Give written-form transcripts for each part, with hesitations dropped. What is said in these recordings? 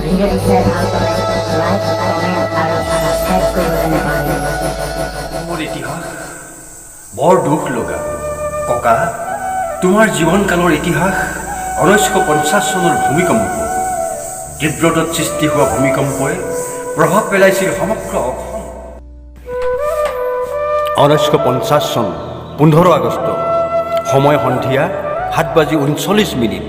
Video' নিশ্চয় ভাল পালে লাইক কমেণ্ট আৰু ছাবস্ক্ৰাইব কৰিবলৈ নাপাহৰিব। মোৰ ইতিহাস বৰ দুখ লগা। ককা, তোমাৰ জীৱনকালৰ ইতিহাস 1950 চনৰ ভূমিকম্প। তীব্ৰতাত সৃষ্টি হোৱা ভূমিকম্পই প্ৰভাৱ পেলাইছিল সমগ্ৰ অসম। 1950 চন 15 আগষ্ট, সময় সন্ধিয়া 7:39।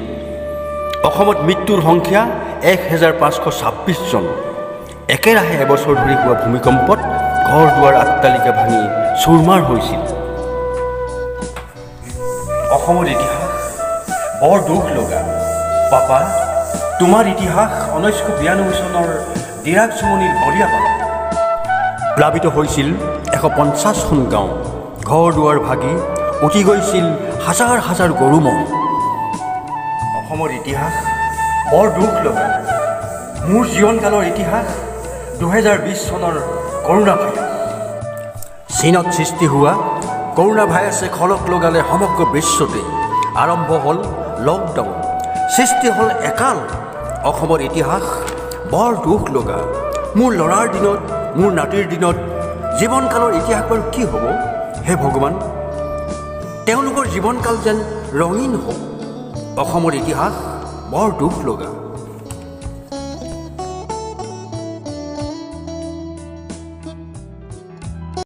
অসমত মৃত্যুৰ সংখ্যা 1526 জন। একেৰাহে এবছৰ ধৰি হোৱা ভূমিকম্পত ঘৰ দুৱাৰ আট্টালিকা ভাঙি চুৰমাৰ হৈছিল। অসমৰ ইতিহাস বৰ দুখ লগা। পাপা, তোমাৰ ইতিহাস 1992 চনৰ ডিৰাগ চুমনিৰ বলিয়াপাৰা। প্লাবিত হৈছিল 150খন গাঁও। ঘৰ দুৱাৰ ভাগি উটি গৈছিল হাজাৰ হাজাৰ গৰু ম'হ। অসমৰ ইতিহাস বৰ দুখ লগা। মোৰ জীৱনকালৰ ইতিহাস 2020 চনৰ কৰোণা ভাইৰাছ। চীনত সৃষ্টি হোৱা কৰোণা ভাইৰাছে খলক লগালে সমগ্ৰ বিশ্বতে। আৰম্ভ হ'ল লকডাউন, সৃষ্টি হ'ল একাল। অসমৰ ইতিহাস বৰ দুখ লগা। মোৰ ল'ৰাৰ দিনত, মোৰ নাতিৰ দিনত জীৱনকালৰ ইতিহাস বাৰু কি হ'ব? হে ভগৱান, তেওঁলোকৰ জীৱনকাল যেন ৰঙীন হওক। অসমৰ ইতিহাস বৰ দুখ লগা।